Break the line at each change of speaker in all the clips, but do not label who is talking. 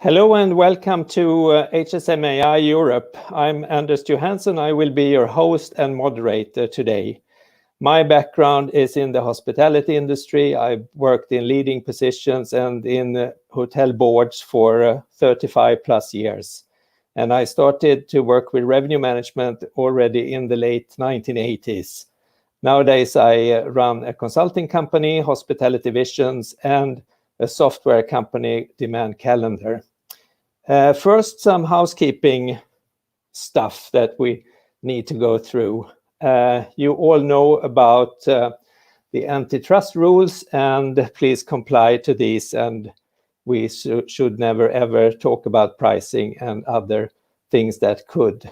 Hello and welcome to HSMAI Europe. I'm Anders Johansson. I will be your host and moderator today. My background is in the hospitality industry. I've worked in leading positions and in hotel boards for 35 plus years. And I started to work with revenue management already in the late 1980s. Nowadays, I run a consulting company, Hospitality Visions, and a software company, Demand Calendar. First, some housekeeping stuff that we need to go through. You all know about the antitrust rules, and please comply to these. And we should never ever talk about pricing and other things that could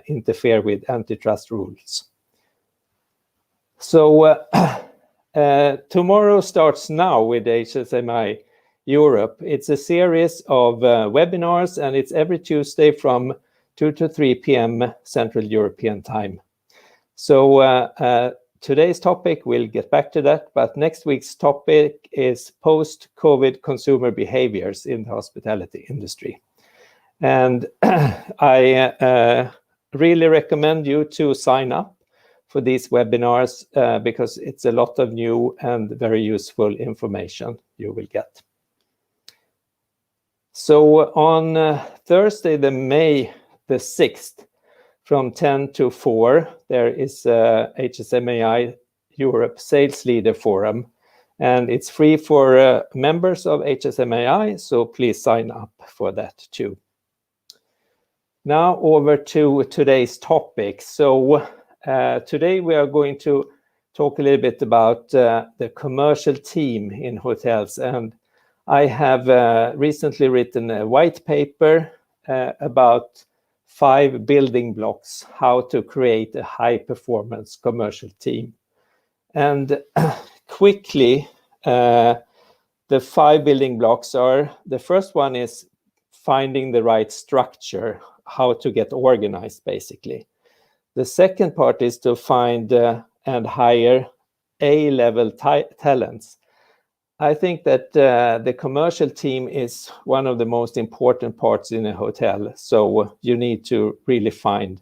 interfere with antitrust rules. So tomorrow starts now with HSMAI Europe. It's a series of webinars, and it's every Tuesday from 2 to 3 p.m. Central European time. So today's topic, we'll get back to that, but next week's topic is post-COVID consumer behaviors in the hospitality industry. And I really recommend you to sign up for these webinars because it's a lot of new and very useful information you will get. So on Thursday, May the 6th, from 10 to 4, there is HSMAI Europe Sales Leader Forum, and it's free for members of HSMAI, so please sign up for that too. Now over to today's topic. So today we are going to talk a little bit about the commercial team in hotels, and I have recently written a white paper about 5 building blocks, how to create a high-performance commercial team. And quickly, the 5 building blocks are, the first one is finding the right structure, how to get organized, basically. The second part is to find and hire A-level talents. I think that the commercial team is one of the most important parts in a hotel. So you need to really find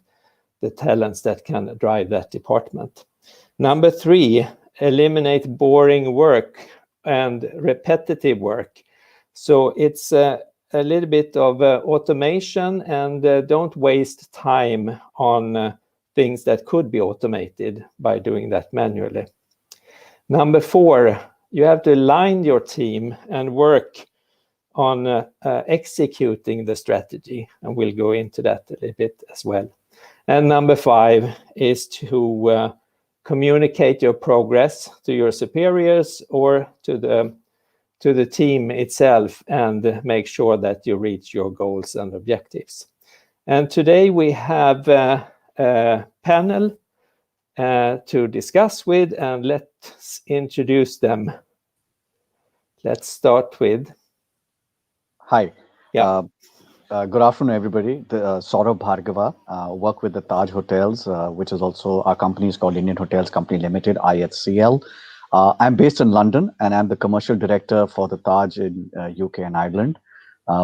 the talents that can drive that department. Number 3, eliminate boring work and repetitive work. So it's a little bit of automation, and don't waste time on things that could be automated by doing that manually. Number 4, you have to align your team and work on executing the strategy, and we'll go into that a little bit as well. And number 5 is to communicate your progress to your superiors or to the team itself, and make sure that you reach your goals and objectives. And today we have a panel to discuss with, and let's introduce them. Let's start with.
Hi.
Yeah.
Good afternoon, everybody. Saurabh Bhargava, work with the Taj Hotels, which is also our company is called Indian Hotels Company Limited, IHCL. I'm based in London, and I'm the commercial director for the Taj in UK and Ireland.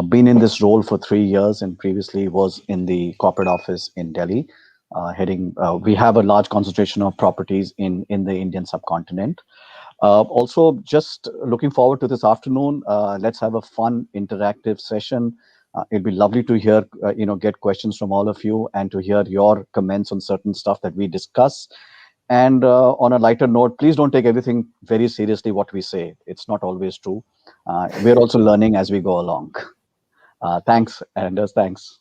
Been in this role for 3 years, and previously was in the corporate office in Delhi. We have a large concentration of properties in the Indian subcontinent. Also, just looking forward to this afternoon. Let's have a fun, interactive session. It'd be lovely to hear, get questions from all of you, and to hear your comments on certain stuff that we discuss. And on a lighter note, please don't take everything very seriously what we say. It's not always true. We're also learning as we go along. Thanks, Anders. Thanks.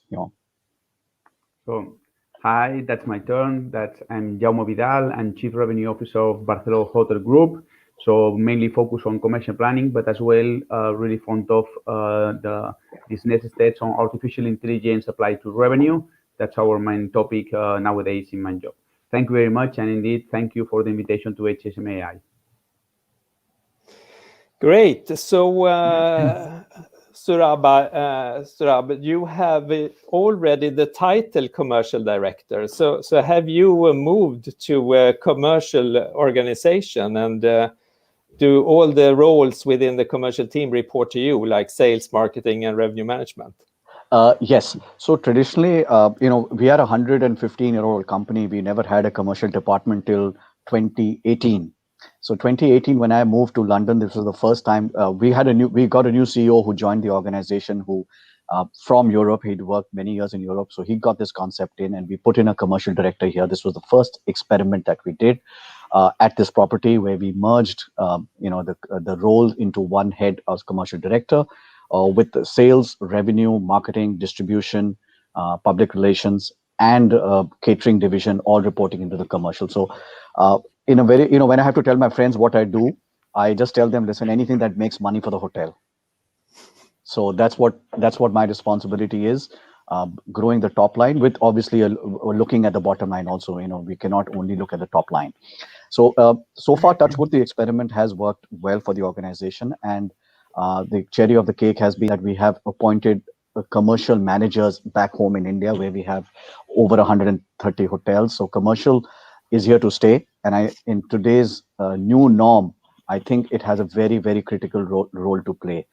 So, hi, that's my turn. I'm Jaume Vidal. I'm Chief Revenue Officer of Barcelona Hotel Group. So mainly focus on commercial planning, but as well really fond of the business stats on artificial intelligence applied to revenue. That's our main topic nowadays in my job. Thank you very much, and indeed, thank you for the invitation to HSMAI.
Great. So, Saurabh, you have already the title commercial director. So have you moved to a commercial organization, and do all the roles within the commercial team report to you, like sales, marketing, and revenue management?
Yes. So traditionally, we are a 115-year-old company. We never had a commercial department till 2018. So 2018, when I moved to London, this was the first time we got a new CEO who joined the organization who from Europe. He'd worked many years in Europe. So he got this concept in, and we put in a commercial director here. This was the first experiment that we did at this property, where we merged the roles into one head as commercial director, with the sales, revenue, marketing, distribution, public relations, and catering division all reporting into the commercial. So in a very, when I have to tell my friends what I do, I just tell them, listen, anything that makes money for the hotel. So that's what my responsibility is, growing the top line, with obviously looking at the bottom line also. We cannot only look at the top line. So so far, touch wood, the experiment has worked well for the organization, and the cherry of the cake has been that we have appointed commercial managers back home in India, where we have over 130 hotels. So commercial is here to stay, and in today's new norm, I think it has a very, very critical role to play,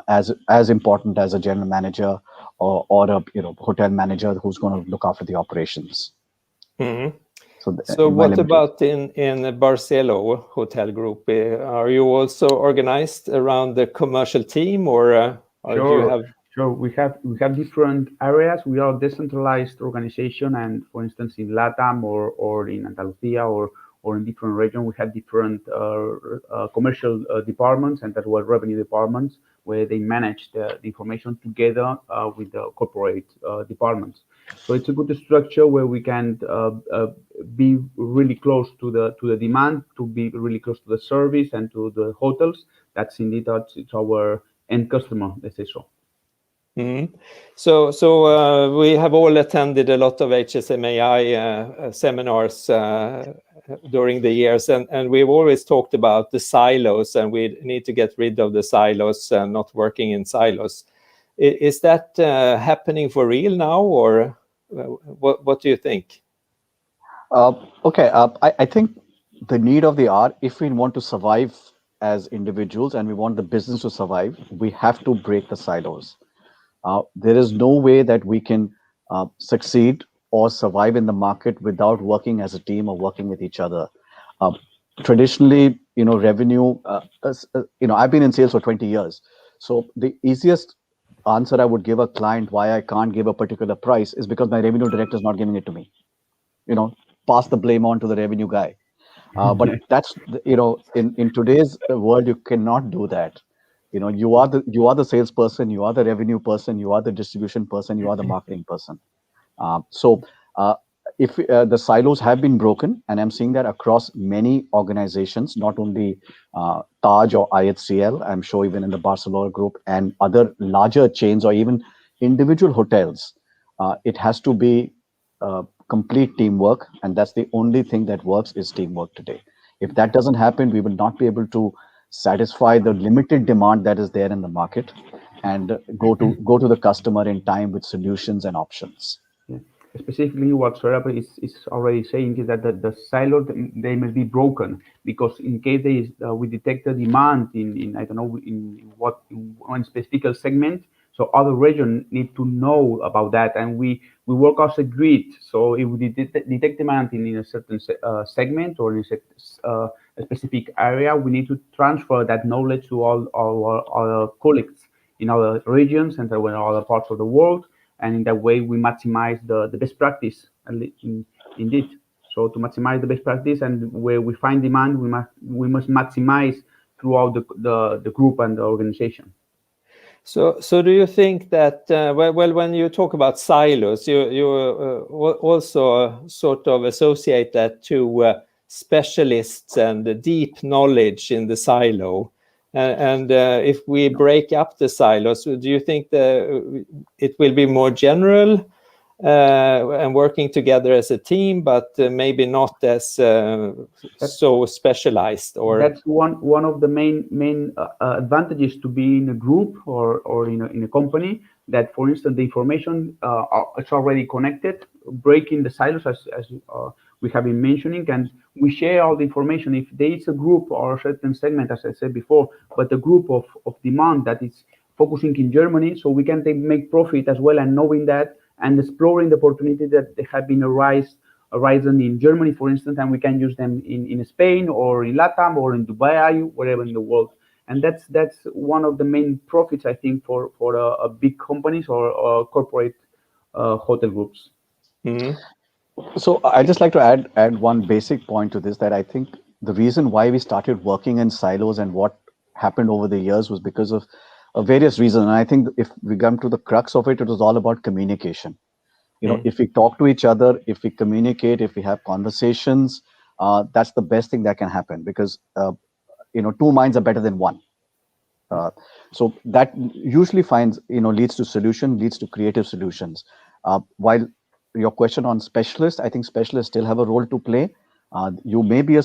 as important as a general manager or a hotel manager who's going to look after the operations.
Mm-hmm. So what about in Barcelo Hotel Group? Are you also organized around the commercial team, or do you have?
Sure, we have different areas. We are a decentralized organization, and for instance, in LATAM or in Andalusia or in different regions, we have different commercial departments and as well revenue departments, where they manage the information together with the corporate departments. So it's a good structure where we can be really close to the demand, to be really close to the service and to the hotels. That's indeed it's our end customer, let's say so.
Mm-hmm. So we have all attended a lot of HSMAI seminars during the years, and we've always talked about the silos, and we need to get rid of the silos and not working in silos. Is that happening for real now, or what do you think?
Okay, I think the need of the hour, if we want to survive as individuals and we want the business to survive, we have to break the silos. There is no way that we can succeed or survive in the market without working as a team or working with each other. Traditionally, revenue, I've been in sales for 20 years. So the easiest answer I would give a client why I can't give a particular price is because my revenue director is not giving it to me. Pass the blame on to the revenue guy. But that's, in today's world, you cannot do that. You are the salesperson, you are the revenue person, you are the distribution person, you are the marketing person. So if the silos have been broken, and I'm seeing that across many organizations, not only Taj or IHCL, I'm sure even in the Barcelona group and other larger chains or even individual hotels, it has to be complete teamwork, and that's the only thing that works is teamwork today. If that doesn't happen, we will not be able to satisfy the limited demand that is there in the market and go to the customer in time with solutions and options.
Yeah. Specifically, what Saurabh is already saying is that the silos, they must be broken, because in case we detect the demand in I don't know in one specific segment, so other regions need to know about that, and we work as a grid. So if we detect demand in a certain segment or in a specific area, we need to transfer that knowledge to all our colleagues in other regions and in other parts of the world, and in that way we maximize the best practice. Indeed, so to maximize the best practice, and where we find demand, we must maximize throughout the group and the organization.
So do you think that, when you talk about silos, you also sort of associate that to specialists and deep knowledge in the silo? And if we break up the silos, do you think it will be more general and working together as a team, but maybe not as so specialized? Or
that's one of the main advantages to be in a group or in a company, that, for instance, the information it's already connected. Breaking the silos, as we have been mentioning, and we share all the information. If there is a group or a certain segment, as I said before, but a group of demand that is focusing in Germany, so we can make profit as well, and knowing that and exploring the opportunity that they have been arisen in Germany, for instance, and we can use them in Spain or in Latam or in Dubai, wherever in the world. And that's one of the main profits, I think, for a big companies or corporate hotel groups.
Mm-hmm.
So I just like to add one basic point to this, that I think the reason why we started working in silos and what happened over the years was because of various reasons. And I think if we come to the crux of it, it was all about communication. If we talk to each other, if we communicate, if we have conversations, that's the best thing that can happen, because two minds are better than one. So that usually leads to leads to creative solutions. While your question on specialists, I think specialists still have a role to play. You may be a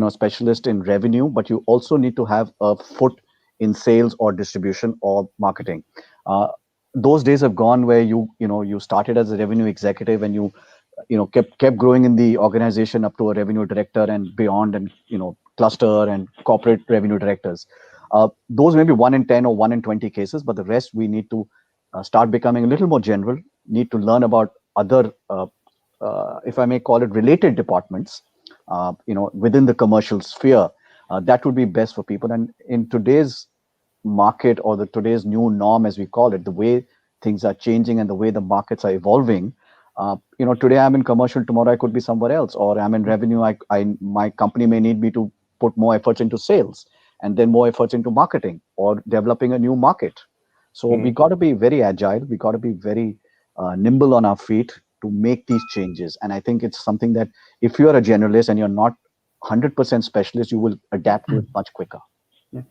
specialist in revenue, but you also need to have a foot in sales or distribution or marketing. Those days have gone where you started as a revenue executive and you kept growing in the organization up to a revenue director and beyond, and cluster and corporate revenue directors. Those may be 1 in 10 or 1 in 20 cases, but the rest we need to start becoming a little more general, need to learn about other, if I may call it, related departments, within the commercial sphere. That would be best for people. And in today's market, or today's new norm, as we call it, the way things are changing and the way the markets are evolving, today I'm in commercial, tomorrow I could be somewhere else, or I'm in revenue. My company may need me to put more efforts into sales, and then more efforts into marketing or developing a new market. So we got to be very agile. We got to be very nimble on our feet to make these changes. And I think it's something that if you are a generalist and you're not 100% specialist, you will adapt to it much quicker.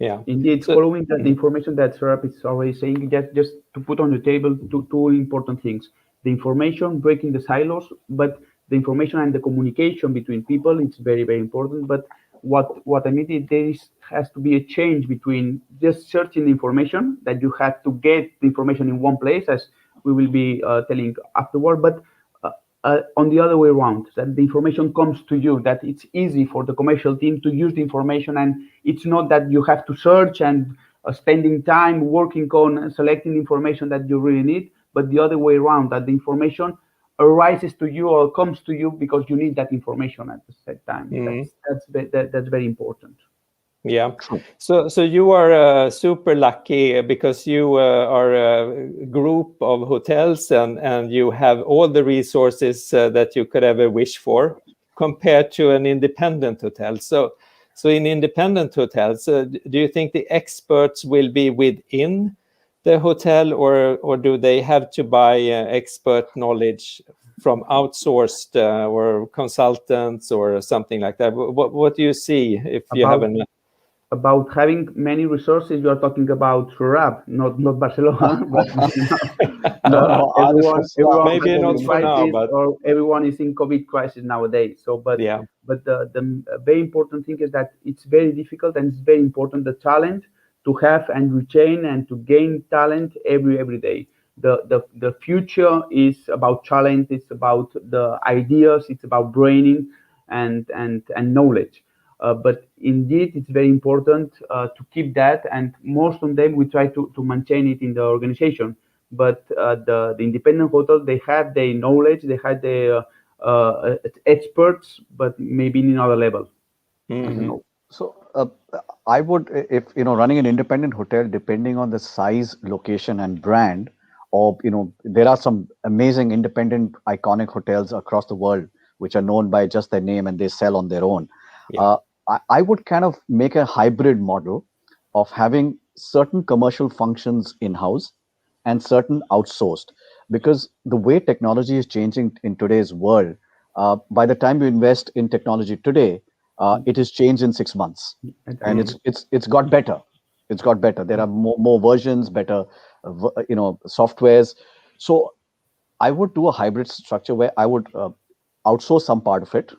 Yeah. Indeed, following the information that Saurabh is already saying, just to put on the table two important things: the information, breaking the silos, but the information and the communication between people, it's very, very important. But what I mean is there has to be a change between just searching the information, that you have to get the information in one place, as we will be telling afterward, but on the other way around, that the information comes to you, that it's easy for the commercial team to use the information, and it's not that you have to search and spending time working on selecting the information that you really need, but the other way around, that the information arises to you or comes to you because you need that information at the same time. That's very important.
Yeah. So you are super lucky because you are a group of hotels and you have all the resources that you could ever wish for, compared to an independent hotel. So in independent hotels, do you think the experts will be within the hotel, or do they have to buy expert knowledge from outsourced or consultants or something like that? What do you see if you have an...
About having many resources, you are talking about Saurabh, not Barcelona. Everyone
maybe not for now, but
or everyone is in COVID crisis nowadays. So, but the very important thing is that it's very difficult, and it's very important, the talent to have and retain and to gain talent every day. The future is about talent. It's about the ideas. It's about braining and knowledge. But indeed, it's very important to keep that, and most of them we try to maintain it in the organization. But the independent hotel, they have their knowledge, they have their experts, but maybe in another level.
So I would, if running an independent hotel, depending on the size, location, and brand, or there are some amazing independent iconic hotels across the world which are known by just their name and they sell on their own. I would kind of make a hybrid model of having certain commercial functions in-house and certain outsourced, because the way technology is changing in today's world, by the time you invest in technology today, it has changed in 6 months, and it's got better. It's got better. There are more versions, better, softwares. So I would do a hybrid structure where I would outsource some part of it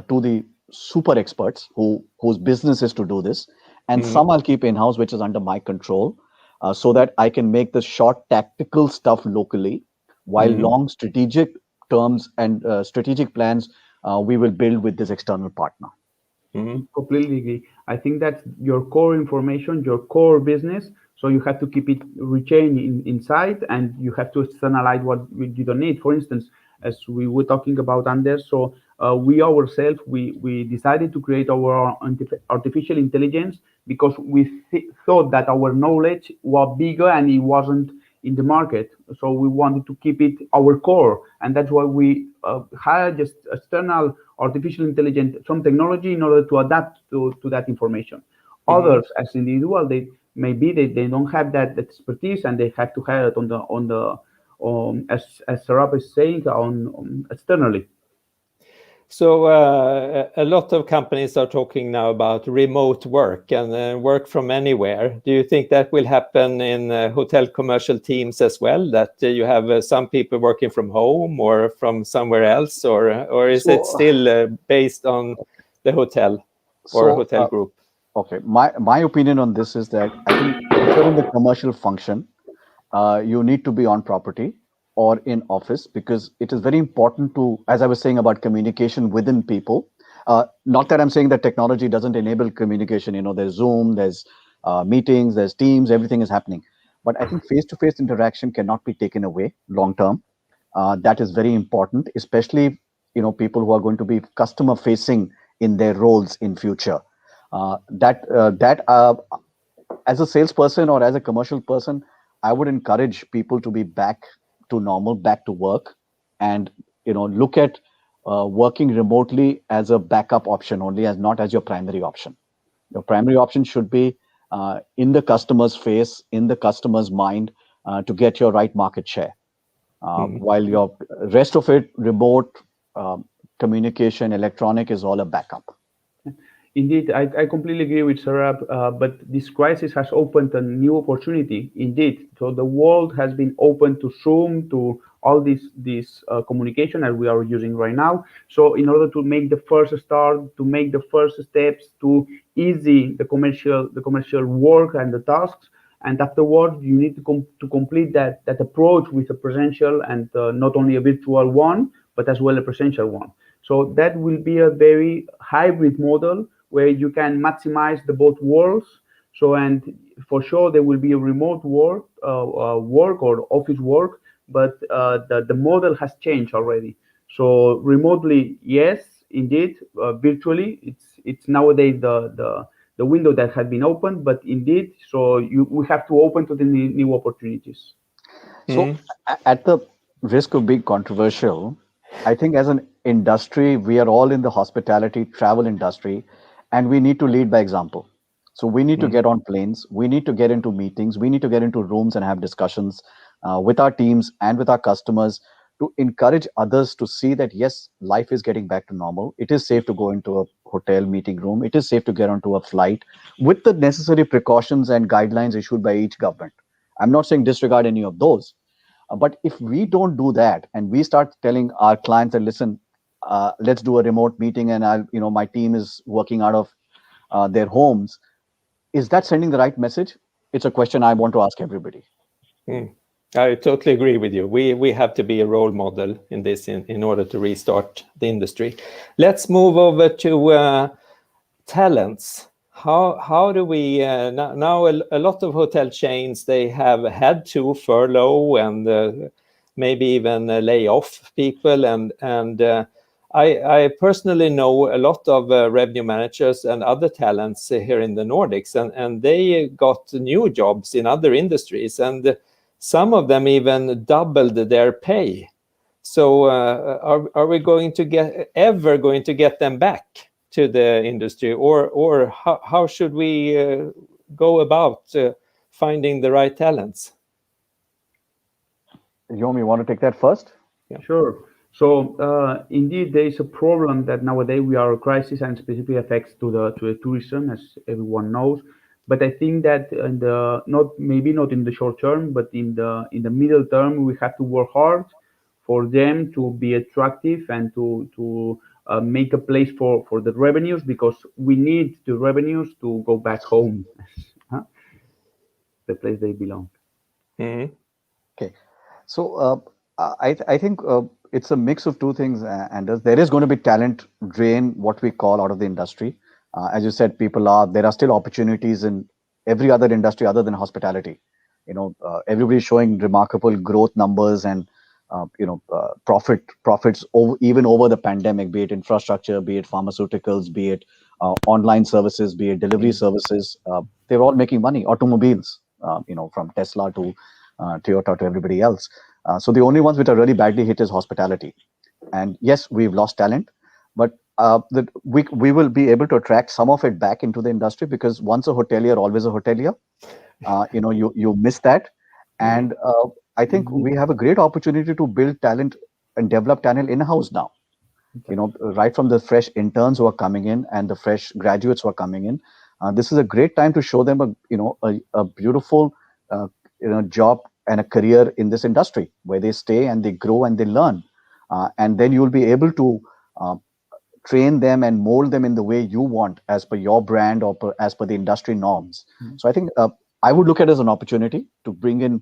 to the super experts whose business is to do this, and some I'll keep in-house, which is under my control, so that I can make the short tactical stuff locally, while long strategic terms and strategic plans we will build with this external partner.
Completely agree. I think that's your core information, your core business. So you have to keep it retained inside, and you have to externalize what you don't need. For instance, as we were talking about Anders, so we ourselves, we decided to create our artificial intelligence because we thought that our knowledge was bigger and it wasn't in the market. So we wanted to keep it our core, and that's why we hired just external artificial intelligence, some technology in order to adapt to that information. Others, as individual, they don't have that expertise, and they have to hire it as Saurabh is saying, on externally.
So a lot of companies are talking now about remote work and work from anywhere. Do you think that will happen in hotel commercial teams as well, that you have some people working from home or from somewhere else, or is it still based on the hotel or hotel group?
Okay, my opinion on this is that I think if you're in the commercial function, you need to be on property or in office, because it is very important to, as I was saying about communication within people. Not that I'm saying that technology doesn't enable communication. There's Zoom, there's meetings, there's Teams, everything is happening. But I think face-to-face interaction cannot be taken away long term. That is very important, especially people who are going to be customer facing in their roles in future. As a salesperson or as a commercial person, I would encourage people to be back to normal, back to work, and look at working remotely as a backup option only, as not as your primary option. Your primary option should be in the customer's face, in the customer's mind, to get your right market share. While your rest of it, remote communication, electronic, is all a backup.
Indeed, I completely agree with Saurabh, but this crisis has opened a new opportunity, indeed. So the world has been open to Zoom, to all this communication that we are using right now. So in order to make the first start, to make the first steps, to easy the commercial work and the tasks, and afterwards you need to complete that approach with a presential and not only a virtual one, but as well a presential one. So that will be a very hybrid model where you can maximize the both worlds. So, and for sure there will be a remote work or office work, but the model has changed already. So remotely, yes, indeed, virtually, it's nowadays the window that has been opened, but indeed, so we have to open to the new opportunities.
So at the risk of being controversial, I think as an industry, we are all in the hospitality travel industry, and we need to lead by example. So we need to get on planes, we need to get into meetings, we need to get into rooms and have discussions with our teams and with our customers to encourage others to see that, yes, life is getting back to normal. It is safe to go into a hotel meeting room. It is safe to get onto a flight with the necessary precautions and guidelines issued by each government. I'm not saying disregard any of those. But if we don't do that and we start telling our clients that, listen, let's do a remote meeting and my team is working out of their homes, is that sending the right message? It's a question I want to ask everybody.
I totally agree with you. We have to be a role model in this in order to restart the industry. Let's move over to talents. How do we now a lot of hotel chains, they have had to furlough and maybe even lay off people, and I personally know a lot of revenue managers and other talents here in the Nordics, and they got new jobs in other industries, and some of them even doubled their pay. So are we going to get them back to the industry, or how should we go about finding the right talents?
Yom, you want to take that first?
Yeah. Sure. So indeed, there is a problem that nowadays we are a crisis and specifically affects to the tourism, as everyone knows. But I think that maybe not in the short term, but in the middle term, we have to work hard for them to be attractive and to make a place for the revenues, because we need the revenues to go back home, the place they belong.
Okay, so I think it's a mix of two things, Anders. There is going to be talent drain, what we call, out of the industry. As you said, there are still opportunities in every other industry other than hospitality. Everybody's showing remarkable growth numbers and profits even over the pandemic, be it infrastructure, be it pharmaceuticals, be it online services, be it delivery services. They're all making money. Automobiles, from Tesla to Toyota to everybody else. So the only ones which are really badly hit is hospitality. And yes, we've lost talent, but we will be able to attract some of it back into the industry, because once a hotelier, always a hotelier. You miss that. And I think we have a great opportunity to build talent and develop talent in-house now. Right from the fresh interns who are coming in and the fresh graduates who are coming in. This is a great time to show them a beautiful job and a career in this industry, where they stay and they grow and they learn. And then you'll be able to train them and mold them in the way you want, as per your brand or as per the industry norms. So I think I would look at it as an opportunity to bring in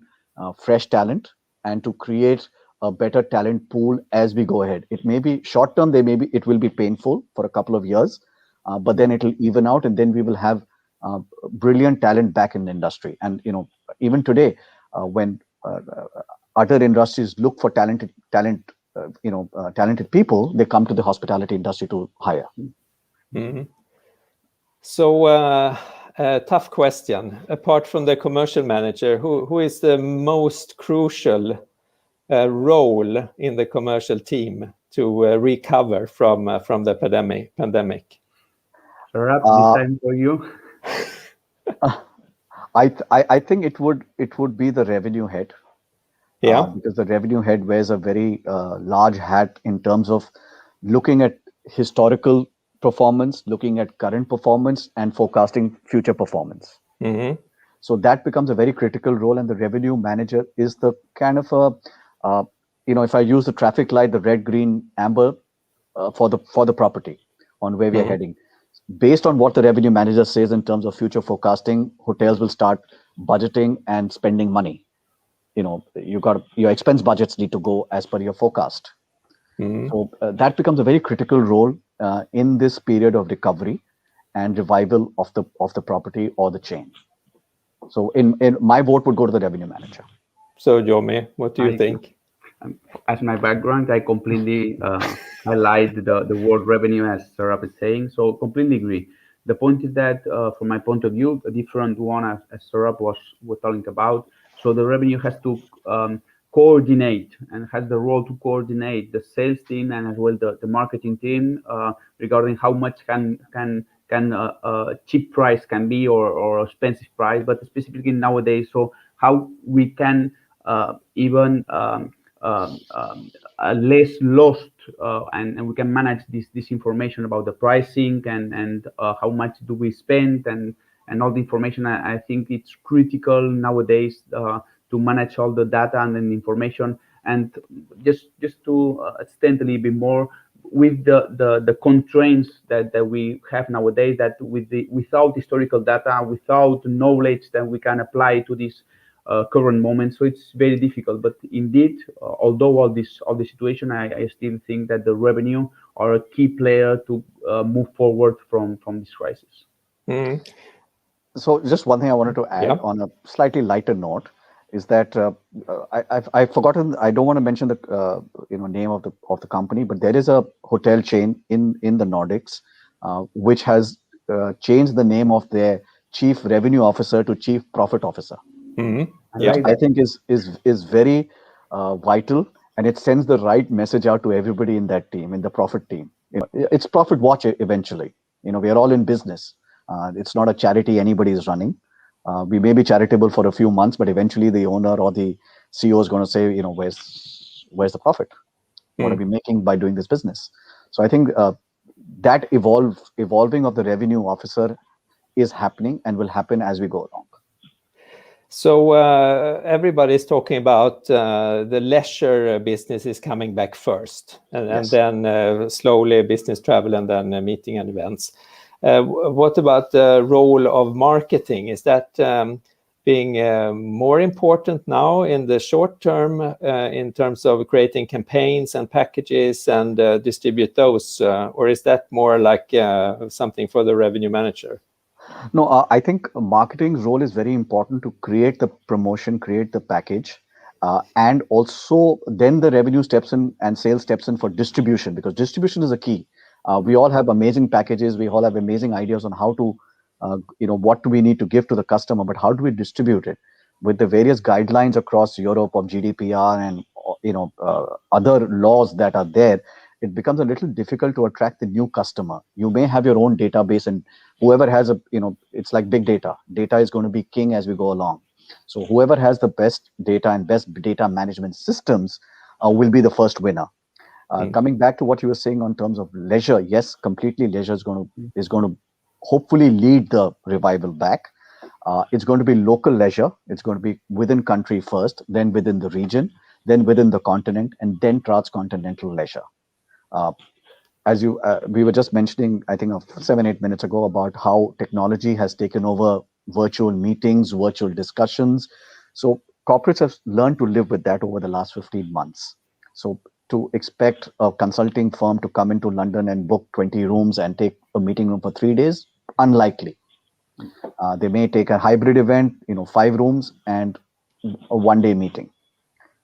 fresh talent and to create a better talent pool as we go ahead. It may be short term, it will be painful for a couple of years, but then it'll even out, and then we will have brilliant talent back in the industry. And even today, when other industries look for talented people, they come to the hospitality industry to hire.
So tough question. Apart from the commercial manager, who is the most crucial role in the commercial team to recover from the pandemic?
Saurabh, this time for you.
I think it would be the revenue head. Because the revenue head wears a very large hat in terms of looking at historical performance, looking at current performance, and forecasting future performance. So that becomes a very critical role, and the revenue manager is the kind of if I use the traffic light, the red, green, amber, for the property on where we are heading. Based on what the revenue manager says in terms of future forecasting, hotels will start budgeting and spending money. Your expense budgets need to go as per your forecast. So that becomes a very critical role in this period of recovery and revival of the property or the chain. So in my vote would go to the revenue manager.
So Jomi, what do you think?
As my background, I completely highlight the word revenue, as Saurabh is saying. So completely agree. The point is that from my point of view, a different one, as Saurabh was talking about. So the revenue has to coordinate and has the role to coordinate the sales team and as well the marketing team regarding how much can cheap price can be or expensive price, but specifically nowadays. So how we can even less lost and we can manage this information about the pricing and how much do we spend and all the information. I think it's critical nowadays to manage all the data and the information, and just to extend a little bit more with the constraints that we have nowadays, that without historical data, without knowledge that we can apply to this current moment. So it's very difficult. But indeed, although all the situation, I still think that the revenue are a key player to move forward from this crisis.
So just one thing I wanted to add on a slightly lighter note is that I've forgotten. I don't want to mention the name of the company, but there is a hotel chain in the Nordics which has changed the name of their chief revenue officer to chief profit officer. I think is very vital, and it sends the right message out to everybody in that team, in the profit team. It's profit watch eventually. We are all in business. It's not a charity anybody is running. We may be charitable for a few months, but eventually the owner or the CEO is going to say, where's the profit? What are we making by doing this business? So I think that evolving of the revenue officer is happening and will happen as we go along.
So everybody is talking about the leisure business is coming back first, and then slowly business travel, and then meeting and events. What about the role of marketing? Is that being more important now in the short term in terms of creating campaigns and packages and distribute those? Or is that more like something for the revenue manager?
No, I think marketing's role is very important to create the promotion, create the package, and also then the revenue steps in and sales steps in for distribution, because distribution is a key. We all have amazing packages. We all have amazing ideas on how to, what do we need to give to the customer, but how do we distribute it? With the various guidelines across Europe of GDPR and, other laws that are there, it becomes a little difficult to attract the new customer. You may have your own database, and whoever has it's like big data. Data is going to be king as we go along. So whoever has the best data and best data management systems will be the first winner. Coming back to what you were saying on terms of leisure, yes, completely leisure is going to hopefully lead the revival back. It's going to be local leisure. It's going to be within country first, then within the region, then within the continent, and then transcontinental leisure. As we were just mentioning, I think 7-8 minutes ago, about how technology has taken over virtual meetings, virtual discussions. So corporates have learned to live with that over the last 15 months. So to expect a consulting firm to come into London and book 20 rooms and take a meeting room for 3 days, unlikely. They may take a hybrid event, 5 rooms and a 1-day meeting.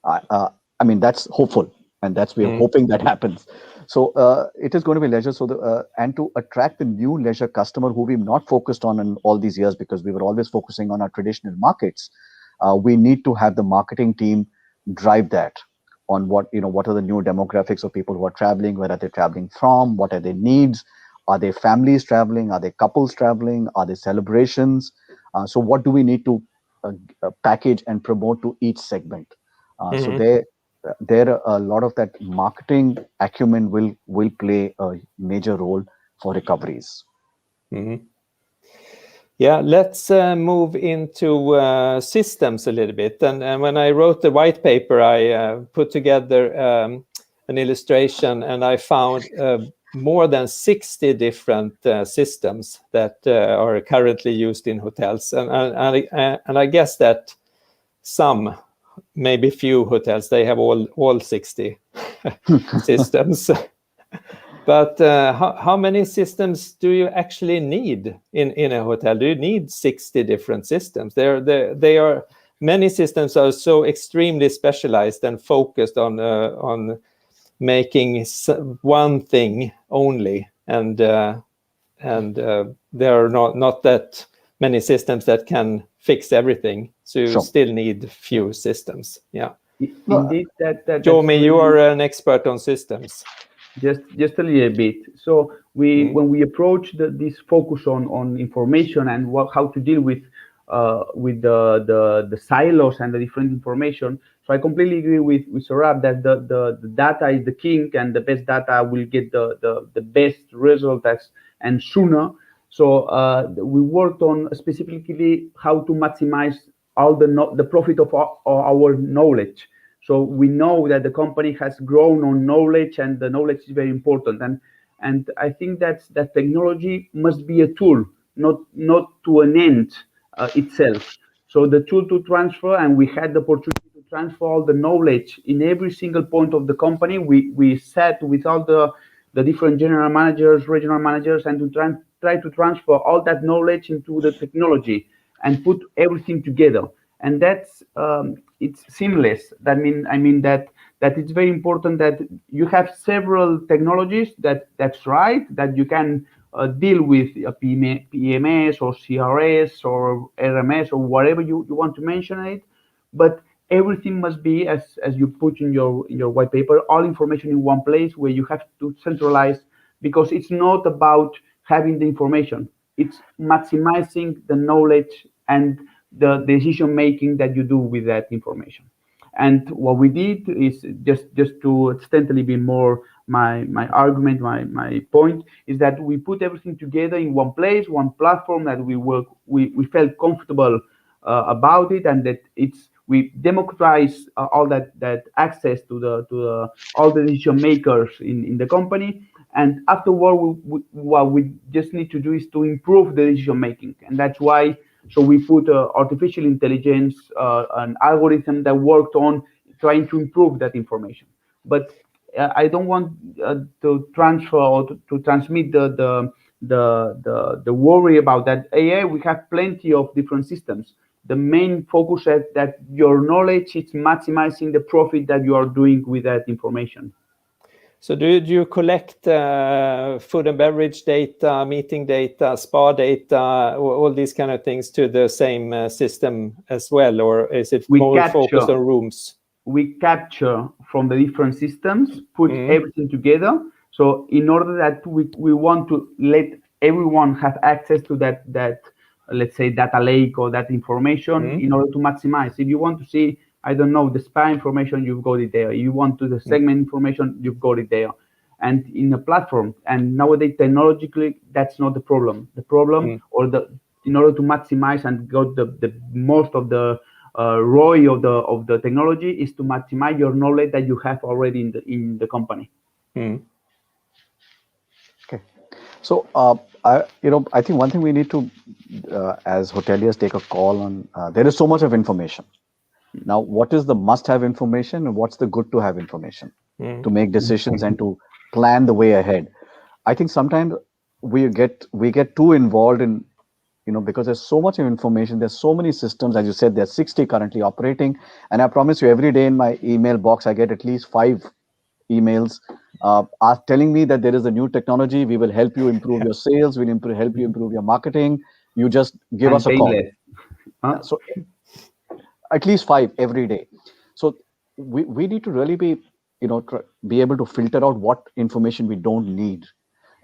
I mean, that's hopeful, and we're hoping that happens. So it is going to be leisure. So and to attract the new leisure customer who we've not focused on in all these years, because we were always focusing on our traditional markets, we need to have the marketing team drive that on what are the new demographics of people who are traveling, where are they traveling from, what are their needs, are they families traveling, are they couples traveling, are they celebrations? So what do we need to package and promote to each segment? So there a lot of that marketing acumen will play a major role for recoveries.
Yeah, let's move into systems a little bit. And when I wrote the white paper, I put together an illustration, and I found more than 60 different systems that are currently used in hotels. And I guess that some, maybe few hotels, they have all 60 systems. But how many systems do you actually need in a hotel? Do you need 60 different systems? Many systems are so extremely specialized and focused on making one thing only, and there are not that many systems that can fix everything. So you still need few systems. Yeah.
Indeed,
Jomi, you are an expert on systems.
Just a little bit. So when we approach this focus on information and how to deal with the silos and the different information. So I completely agree with Saurabh that the data is the king, and the best data will get the best results and sooner. So we worked on specifically how to maximize all the profit of our knowledge. So we know that the company has grown on knowledge, and the knowledge is very important. And I think that technology must be a tool, not to an end itself. So the tool to transfer, and we had the opportunity to transfer all the knowledge in every single point of the company. We sat with all the different general managers, regional managers, and to try to transfer all that knowledge into the technology and put everything together. And that's it's seamless. I mean that it's very important that you have several technologies. That's right. That you can deal with a PMS or CRS or RMS or whatever you want to mention it. But everything must be, as you put in your white paper, all information in one place where you have to centralize, because it's not about having the information. It's maximizing the knowledge and the decision making that you do with that information. And what we did is just to extensively be more my argument, my point is that we put everything together in one place, one platform that we felt comfortable about it, and that we democratize all that access to all the decision makers in the company. And afterward, what we just need to do is to improve the decision making, and that's why So we put artificial intelligence, an algorithm that worked on trying to improve that information. But I don't want to transfer or to transmit the worry about that. AI, we have plenty of different systems. The main focus is that your knowledge is maximizing the profit that you are doing with that information.
So do you collect food and beverage data, meeting data, spa data, all these kind of things to the same system as well, or is it more focused on rooms?
We capture from the different systems, put everything together. So in order that we want to let everyone have access to that let's say data lake or that information in order to maximize. If you want to see, I don't know, the spa information, you've got it there. You want to the segment information, you've got it there. And in a platform, and nowadays technologically, that's not the problem. The problem, in order to maximize and got the most of the ROI of the technology, is to maximize your knowledge that you have already in the company.
Okay, so I think one thing we need to, as hoteliers, take a call on. There is so much of information. Now, what is the must-have information and what's the good-to-have information to make decisions and to plan the way ahead? I think sometimes we get too involved in, because there's so much information, there's so many systems. As you said, there's 60 currently operating, and I promise you, every day in my email box, I get at least 5 emails telling me that there is a new technology. We will help you improve your sales. We'll help you improve your marketing. You just give us a call. So at least 5 every day. So we need to really be able to filter out what information we don't need.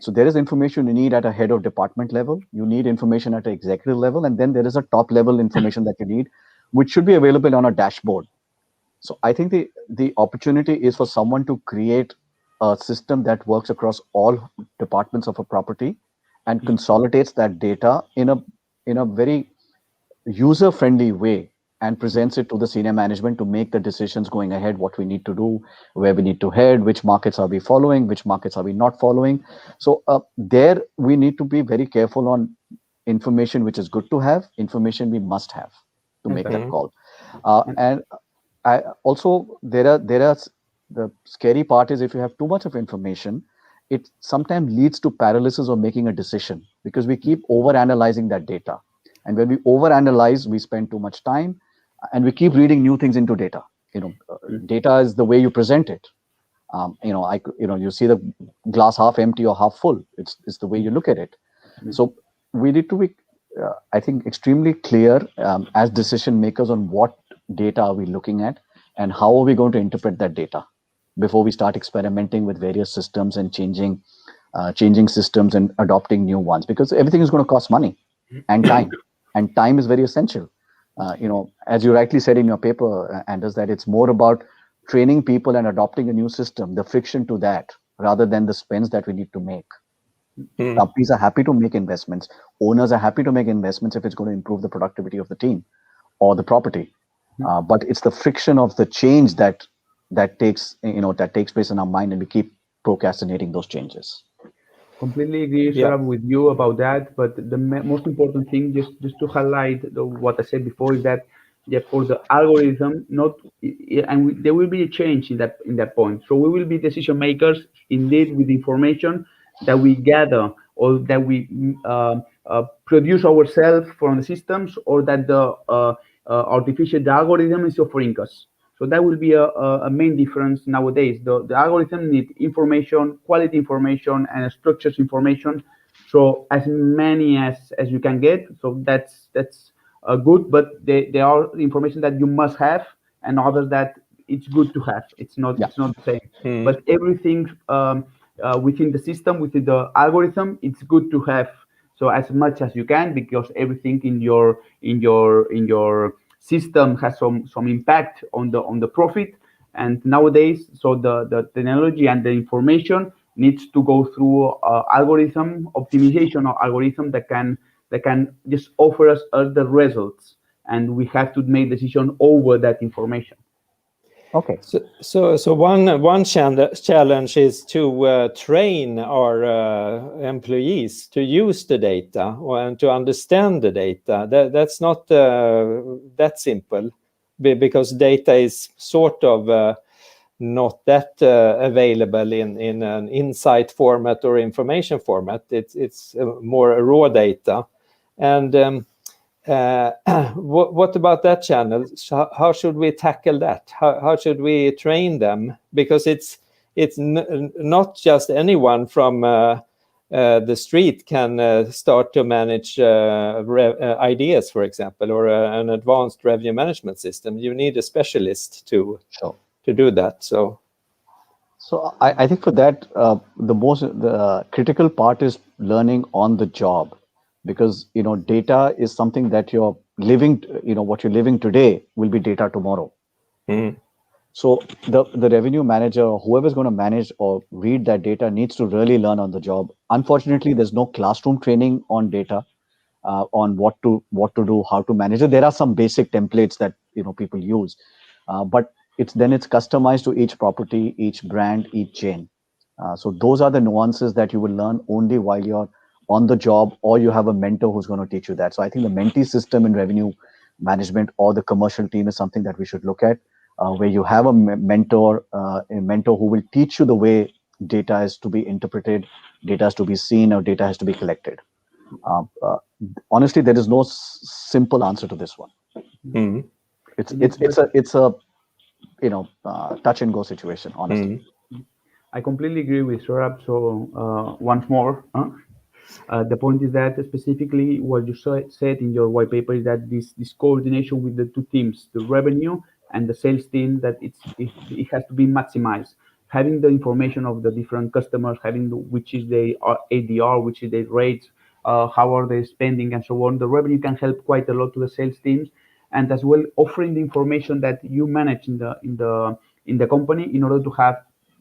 So there is information you need at a head of department level. You need information at an executive level, and then there is a top level information that you need, which should be available on a dashboard. So I think the opportunity is for someone to create a system that works across all departments of a property and consolidates that data in a very user-friendly way and presents it to the senior management to make the decisions going ahead, what we need to do, where we need to head, which markets are we following, which markets are we not following. So there we need to be very careful on information which is good to have, information we must have to make that call. And I also, there are the scary part is if you have too much of information, it sometimes leads to paralysis of making a decision because we keep over-analyzing that data. And when we over-analyze, we spend too much time and we keep reading new things into data. Data is the way you present it. You see the glass half empty or half full. It's the way you look at it. So we need to be, I think, extremely clear as decision makers on what data are we looking at and how are we going to interpret that data before we start experimenting with various systems and changing systems and adopting new ones, because everything is going to cost money and time. And time is very essential. As you rightly said in your paper, Anders, that it's more about training people and adopting a new system, the friction to that, rather than the spends that we need to make. Companies are happy to make investments. Owners are happy to make investments if it's going to improve the productivity of the team or the property. But it's the friction of the change that takes place in our mind, and we keep procrastinating those changes.
Completely agree, Saurabh, with you about that. But the most important thing, just to highlight what I said before, is that for the algorithm, there will be a change in that point. So we will be decision makers indeed with information that we gather or that we produce ourselves from the systems, or that the algorithm is offering us. So that will be a main difference nowadays. The algorithm needs information, quality information, and structured information. So as many as you can get. So that's good. But there are information that you must have, and others that it's good to have. It's not the same. But everything within the system, within the algorithm, it's good to have. So as much as you can, because everything in your system has some impact on the profit. And nowadays, so the technology and the information needs to go through algorithm optimization or algorithm that can just offer us the results, and we have to make decision over that information.
Okay.
So one challenge is to train our employees to use the data and to understand the data. That's not that simple, because data is sort of not that available in an insight format or information format. It's more raw data. And what about that channel? How should we tackle that? How should we train them? Because it's not just anyone from the street can start to manage ideas, for example, or an advanced revenue management system. You need a specialist to do that. So
I think for that, the critical part is learning on the job, because data is something that you're living. What you're living today will be data tomorrow. So the revenue manager or whoever's going to manage or read that data needs to really learn on the job. Unfortunately, there's no classroom training on data, on what to do, how to manage it. There are some basic templates that people use, but it's customized to each property, each brand, each chain. So those are the nuances that you will learn only while you're on the job, or you have a mentor who's going to teach you that. So I think the mentee system in revenue management or the commercial team is something that we should look at, where you have a mentor who will teach you the way data is to be interpreted, data is to be seen, or data has to be collected. Honestly, there is no simple answer to this one. It's a touch and go situation, honestly.
I completely agree with Saurabh. So once more, the point is that specifically what you said in your white paper is that this coordination with the two teams, the revenue and the sales team, that it has to be maximized. Having the information of the different customers, having which is the ADR, which is the rates, how are they spending, and so on. The revenue can help quite a lot to the sales teams, and as well offering the information that you manage in the company in order to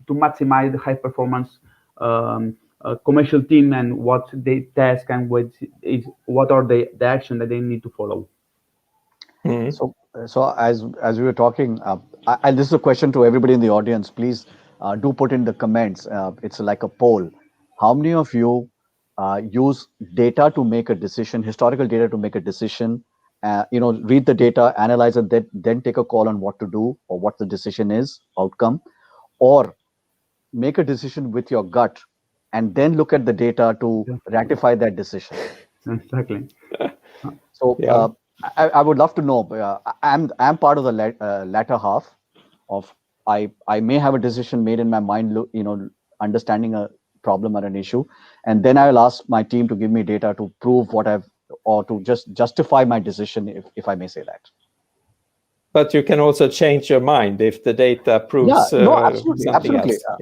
maximize the high performance commercial team, and what they task and what are the action that they need to follow.
So as we were talking, this is a question to everybody in the audience. Please do put in the comments. It's like a poll. How many of you use data to make a decision, historical data to make a decision? Read the data, analyze it, then take a call on what to do or what the decision is, outcome, or make a decision with your gut and then look at the data to ratify that decision.
Exactly.
So I would love to know. I'm part of the latter half of. I may have a decision made in my mind, understanding a problem or an issue, and then I will ask my team to give me data to prove or to just justify my decision, if I may say that.
But you can also change your mind if the data proves
absolutely.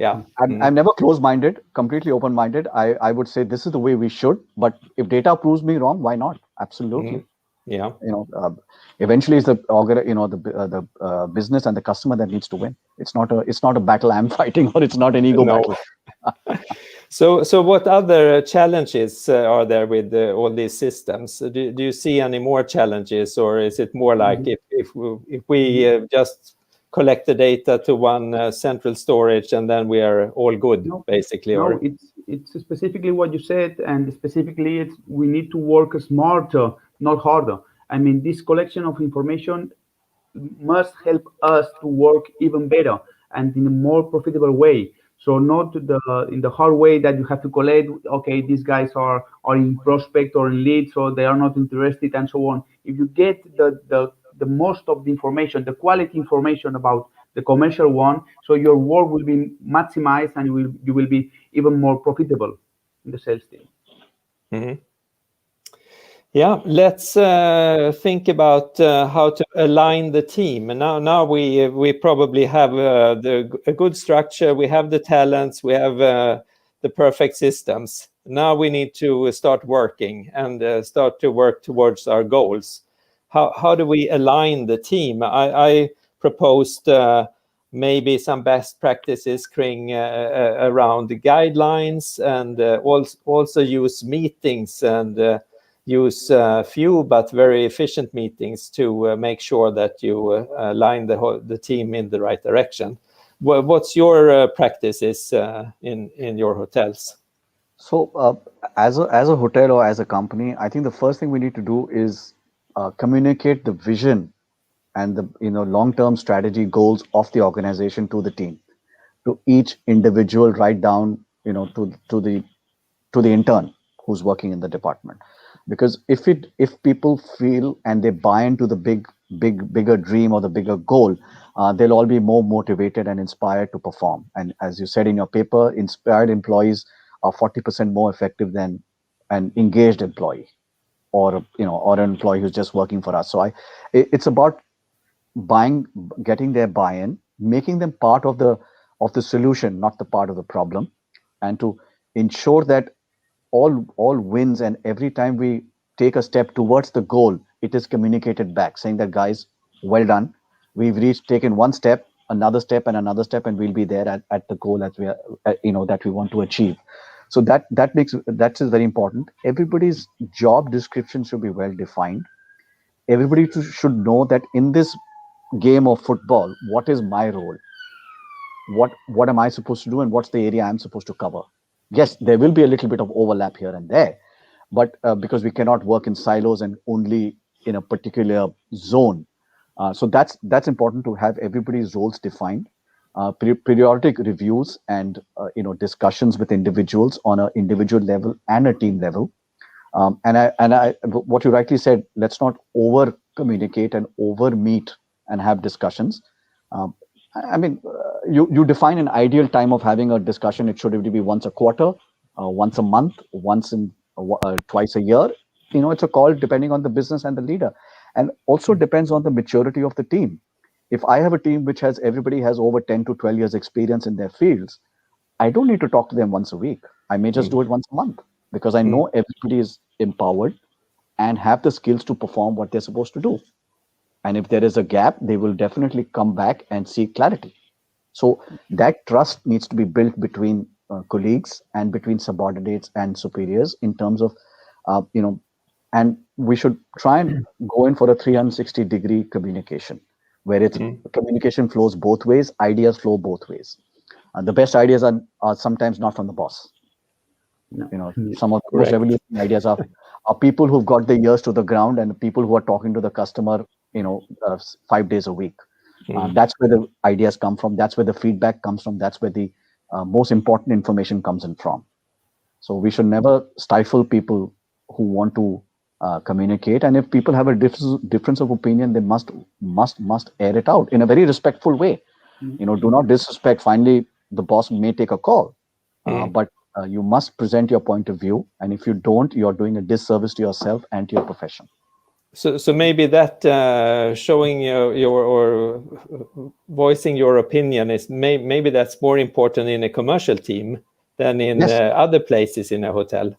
Else.
I'm never closed-minded, completely open-minded. I would say this is the way we should, but if data proves me wrong, why not? Absolutely.
Yeah.
Eventually it's the business and the customer that needs to win. It's not a battle I'm fighting, or it's not an ego battle.
So what other challenges are there with all these systems? Do you see any more challenges, or is it more like if we just collect the data to one central storage and then we are all good, basically?
No, it's specifically what you said, and specifically we need to work smarter, not harder. I mean, this collection of information must help us to work even better and in a more profitable way. So not in the hard way that you have to collect, okay, these guys are in prospect or in lead, so they are not interested, and so on. If you get the most of the information, the quality information about the commercial one, so your work will be maximized and you will be even more profitable in the sales team.
Yeah, let's think about how to align the team. And now we probably have a good structure. We have the talents. We have the perfect systems. Now we need to start working and start to work towards our goals. How do we align the team? I proposed maybe some best practices around the guidelines, and also use meetings and use few but very efficient meetings to make sure that you align the team in the right direction. What's your practices in your hotels?
So as a hotel or as a company, I think the first thing we need to do is communicate the vision and the long-term strategy goals of the organization to the team, to each individual, right down to the intern who's working in the department. Because if people feel and they buy into the bigger dream or the bigger goal, they'll all be more motivated and inspired to perform. And as you said in your paper, inspired employees are 40% more effective than an engaged employee, or an employee who's just working for us. So it's about getting their buy-in, making them part of the solution, not the part of the problem, and to ensure that all wins, and every time we take a step towards the goal, it is communicated back, saying that, guys, well done, we've taken one step, another step, and another step, and we'll be there at the goal that we are, that we want to achieve. So that is very important. Everybody's job description should be well defined. Everybody should know that in this game of football, what is my role, what am I supposed to do, and what's the area I'm supposed to cover. Yes, there will be a little bit of overlap here and there, but because we cannot work in silos and only in a particular zone. So that's important, to have everybody's roles defined. Periodic reviews and discussions with individuals on an individual level and a team level. And what you rightly said, let's not over communicate and over meet and have discussions. You define an ideal time of having a discussion. It should be once a quarter, once a month, twice a year. It's a call depending on the business and the leader, and also depends on the maturity of the team. If I have a team which has everybody has over 10 to 12 years experience in their fields, I don't need to talk to them once a week. I may just do it once a month, because I know everybody is empowered and have the skills to perform what they're supposed to do. And if there is a gap, they will definitely come back and seek clarity. So that trust needs to be built between colleagues and between subordinates and superiors, in terms of, and we should try and go in for a 360-degree communication, where it's communication flows both ways, ideas flow both ways. The best ideas are sometimes not from the boss. Some of the most revolutionary ideas are people who've got the ears to the ground, and the people who are talking to the customer 5 days a week. That's where the ideas come from. That's where the feedback comes from. That's where the most important information comes in from. So we should never stifle people who want to communicate. And if people have a difference of opinion, they must air it out in a very respectful way. Do not disrespect. Finally, the boss may take a call, but you must present your point of view. And if you don't, you're doing a disservice to yourself and to your profession.
So maybe that showing your or voicing your opinion is maybe that's more important in a commercial team than in other places in a hotel.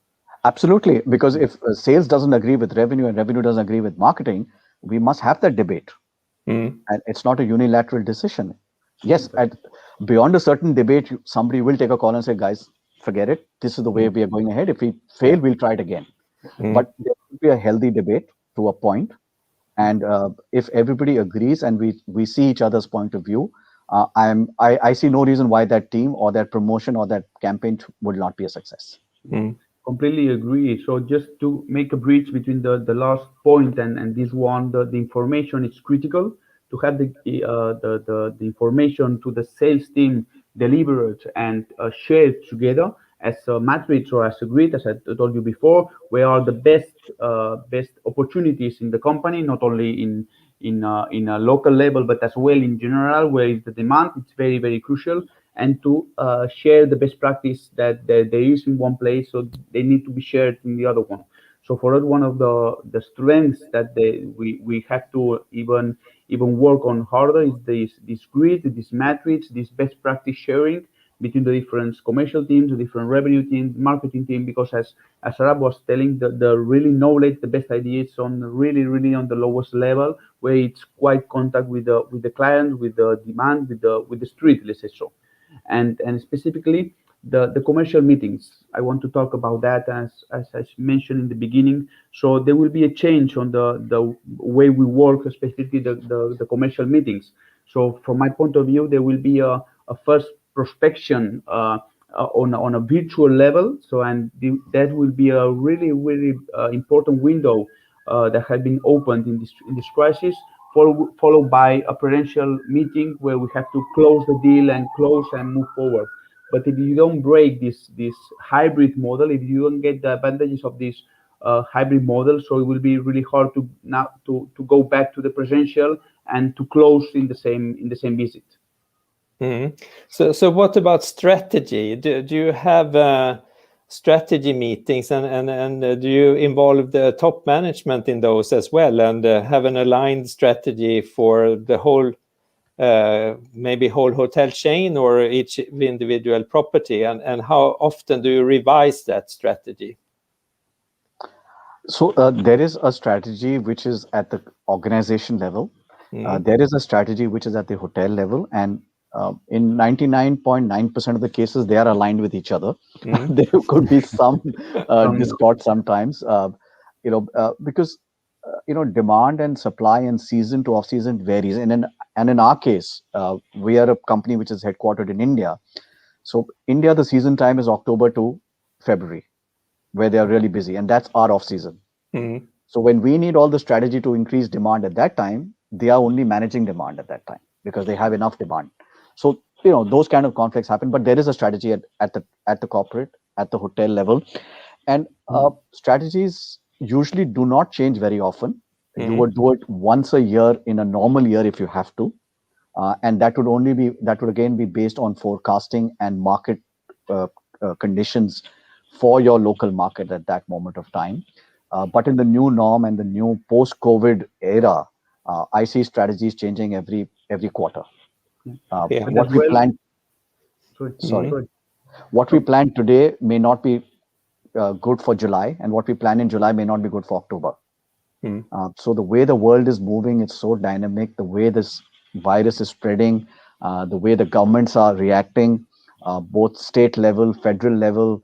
Absolutely, because if sales doesn't agree with revenue and revenue doesn't agree with marketing, we must have that debate. And it's not a unilateral decision. Yes, beyond a certain debate, somebody will take a call and say, guys, forget it. This is the way we are going ahead. If we fail, we'll try it again. But there will be a healthy debate to a point. And if everybody agrees and we see each other's point of view, I see no reason why that team or that promotion or that campaign would not be a success.
Completely agree. So just to make a bridge between the last point and this one, the information is critical. To have the information to the sales team delivered and shared together as a matrix or as a grid, as I told you before, where are the best opportunities in the company, not only in a local level, but as well in general, where is the demand. It's very, very crucial. And to share the best practice that there is in one place, so they need to be shared in the other one. So for us, one of the strengths that we have to even work on harder is this grid, this matrix, this best practice sharing between the different commercial teams, the different revenue teams, marketing team, because as Saurabh was telling, the really knowledge, the best ideas on really on the lowest level, where it's quite contact with the client, with the demand, with the street, let's say so. And specifically, the commercial meetings. I want to talk about that as I mentioned in the beginning. So there will be a change on the way we work, specifically the commercial meetings. So from my point of view, there will be a first prospection on a virtual level. So that will be a really important window that has been opened in this crisis, followed by a presential meeting where we have to close the deal and move forward. But if you don't break this hybrid model, if you don't get the advantages of this hybrid model, so it will be really hard to go back to the presential and to close in the same visit.
So what about strategy? Do you have strategy meetings, and do you involve the top management in those as well, and have an aligned strategy for the whole, maybe whole hotel chain or each individual property, and how often do you revise that strategy?
So there is a strategy which is at the organization level. There is a strategy which is at the hotel level, and in 99.9% of the cases, they are aligned with each other. There could be some discord sometimes, because demand and supply and season to off season varies. And in our case, we are a company which is headquartered in India. So India, the season time is October to February, where they are really busy, and that's our off season. So when we need all the strategy to increase demand at that time, they are only managing demand at that time because they have enough demand. So those kind of conflicts happen, but there is a strategy at the corporate, at the hotel level, and strategies usually do not change very often. You would do it once a year in a normal year if you have to, and that would again be based on forecasting and market conditions for your local market at that moment of time. But in the new norm and the new post-COVID era, I see strategies changing every quarter. What we planned, what we planned today may not be good for July, and what we plan in July may not be good for October. So the way the world is moving, it's so dynamic. The way this virus is spreading, the way the governments are reacting, both state level, federal level,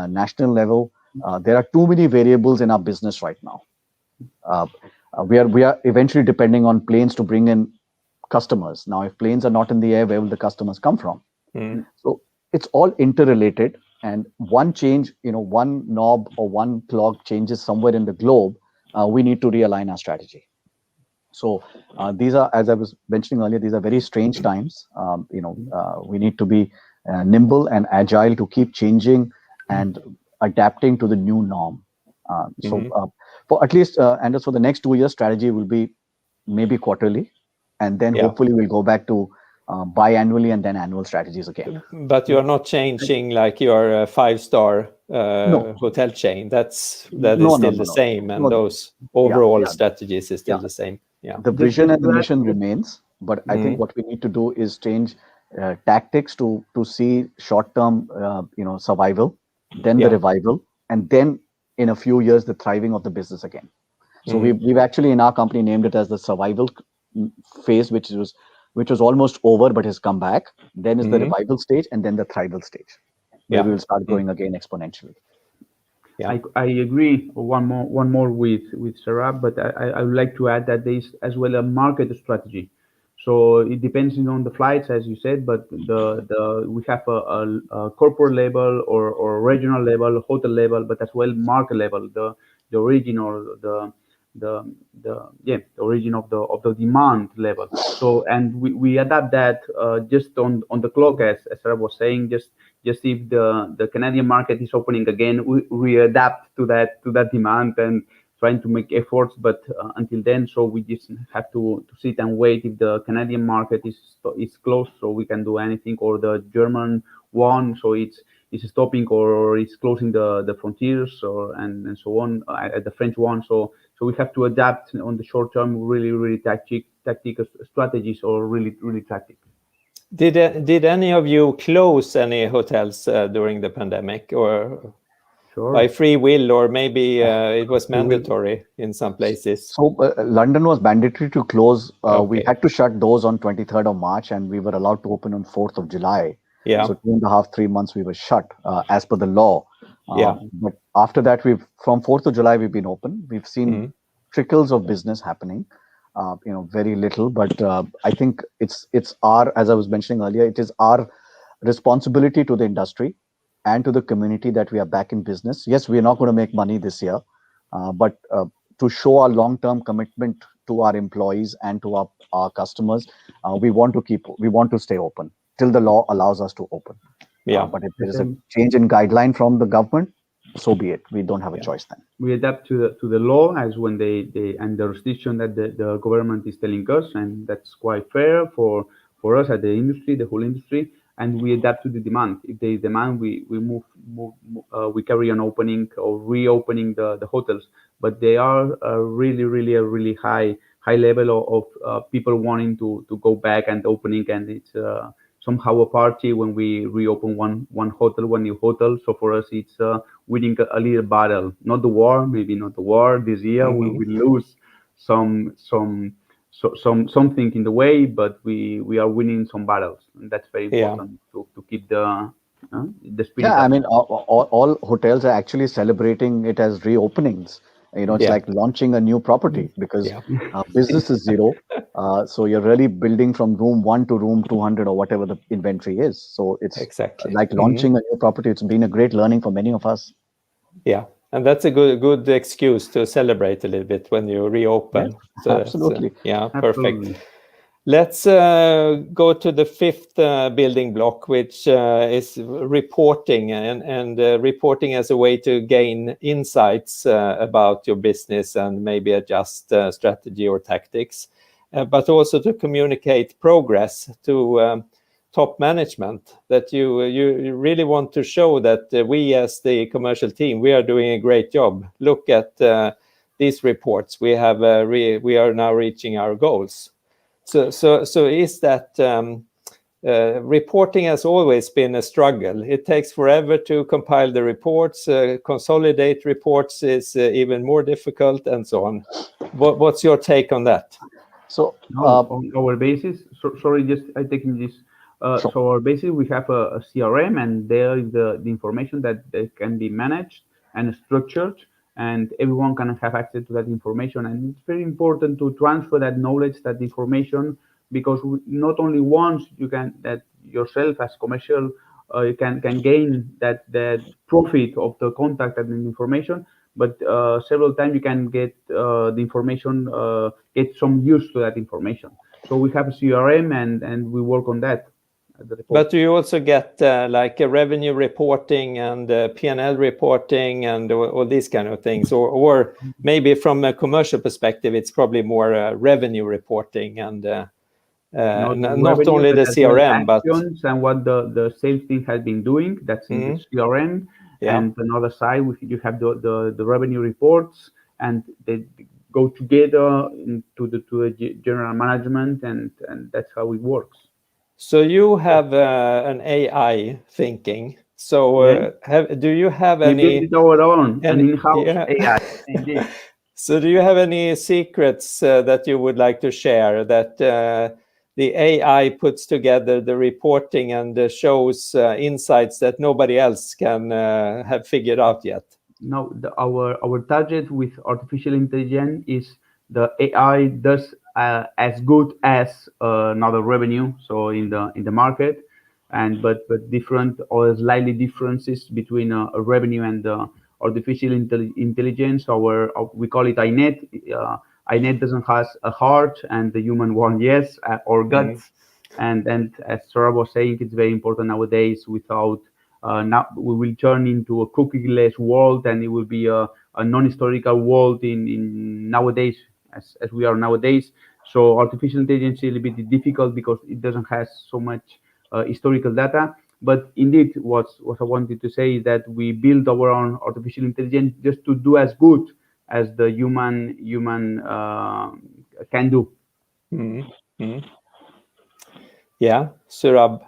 national level. There are too many variables in our business right now. We are eventually depending on planes to bring in customers. Now, if planes are not in the air, where will the customers come from? So it's all interrelated, and one change, one knob or one clock changes somewhere in the globe, we need to realign our strategy. So these are, as I was mentioning earlier, these are very strange times. We need to be nimble and agile to keep changing and adapting to the new norm. For at least, and for the next 2 years, strategy will be maybe quarterly, and then hopefully we'll go back to biannually and then annual strategies again.
But you're not changing like your 5-star hotel chain. That is still the same, and those overall strategies is still the same.
The vision and the mission remains, but I think what we need to do is change tactics to see short-term, survival, then the revival, and then in a few years the thriving of the business again. So we've actually in our company named it as the survival phase, which was almost over but has come back. Then is the revival stage, and then the thrival stage, where we will start growing again exponentially.
I agree one more with Saurabh, but I would like to add that there is as well a market strategy. So it depends on the flights, as you said, but we have a corporate level or regional level, hotel level, but as well market level, the origin or the origin of the demand level. So and we adapt that just on the clock, as Saurabh was saying, just if the Canadian market is opening again, we adapt to that demand and trying to make efforts, but until then, so we just have to sit and wait if the Canadian market is closed, so we can do anything, or the German one, so it's stopping or it's closing the frontiers, and so on, the French one, so we have to adapt on the short term, really tactical strategies, or really tactic.
Did any of you close any hotels during the pandemic, or? Sure. By free will, or maybe it was mandatory in some places?
So London was mandatory to close. We had to shut doors on 23rd of March, and we were allowed to open on 4th of July.
Yeah.
So 2.5, 3 months we were shut as per the law.
Yeah.
But after that, from 4th of July, we've been open. We've seen trickles of business happening, very little. But I think it's our, as I was mentioning earlier, it is our responsibility to the industry and to the community that we are back in business. Yes, we are not going to make money this year, but to show our long-term commitment to our employees and to our customers, we want to stay open till the law allows us to open.
Yeah.
But if there is a change in guideline from the government, so be it. We don't have a choice then.
We adapt to the law as when they and the restriction that the government is telling us, and that's quite fair for us at the industry, the whole industry. And we adapt to the demand. If there is demand, we we carry on opening or reopening the hotels. But they are really high level of people wanting to go back and opening, and it's somehow a party when we reopen one new hotel. So for us, it's winning a little battle, not the war, maybe not the war this year. We will lose something in the way, but we are winning some battles, and that's very important to keep the spirit.
Yeah, I mean, all hotels are actually celebrating it as reopenings. It's like launching a new property because business is zero. So you're really building from room 1 to room 200 or whatever the inventory is. So it's like launching a new property. It's been a great learning for many of us.
Yeah, and that's a good excuse to celebrate a little bit when you reopen.
Yeah,
so
absolutely.
Perfect.
Absolutely.
Let's go to the fifth building block, which is reporting and reporting as a way to gain insights about your business and maybe adjust strategy or tactics, but also to communicate progress to top management, that you really want to show that we as the commercial team, we are doing a great job. Look at these reports. We have we are now reaching our goals. So is that reporting has always been a struggle. It takes forever to compile the reports. Consolidate reports is even more difficult, and so on. What's your take on that?
So
on our basis, sorry, just I taking this.
Sure.
So our basis, we have a CRM, and there is the information that can be managed and structured, and everyone can have access to that information. And it's very important to transfer that knowledge, that information, because not only once you can that yourself as commercial you can gain that profit of the contact and the information, but several times you can get the information, get some use to that information. So we have a CRM, and we work on that.
But do you also get like a revenue reporting and P&L reporting and all these kind of things, or maybe from a commercial perspective, it's probably more revenue reporting and not only the CRM, but
and what the sales team has been doing. That's in the CRM.
Yeah.
And another side, you have the revenue reports, and they go together to the general management, and that's how it works.
So you have an AI thinking. So do you have any?
We built our own an in-house AI. Indeed.
So do you have any secrets that you would like to share that the AI puts together the reporting and shows insights that nobody else can have figured out yet?
No, our target with artificial intelligence is the AI does as good as another revenue, so in the market, but different or slightly differences between a revenue and artificial intelligence. We call it INET. INET doesn't have a heart, and the human one, yes, or guts. And as Saurabh was saying, it's very important nowadays. Without now, we will turn into a cookie-less world, and it will be a non-historical world in nowadays, as we are nowadays. So artificial intelligence is a little bit difficult because it doesn't have so much historical data. But indeed, what I wanted to say is that we build our own artificial intelligence just to do as good as the human can do.
Yeah, Saurabh,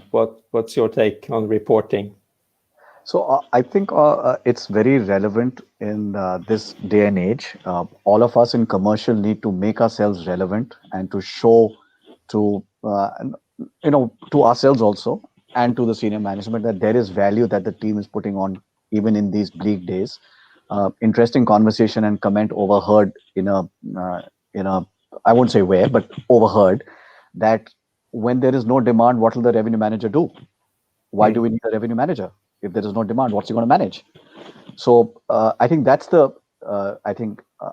what's your take on reporting?
So I think it's very relevant in this day and age. All of us in commercial need to make ourselves relevant and to show to to ourselves also and to the senior management that there is value that the team is putting on even in these bleak days. Interesting conversation and comment overheard in a I won't say where, but overheard that when there is no demand, what will the revenue manager do? Why do we need a revenue manager? If there is no demand, what's he going to manage? So I think that's the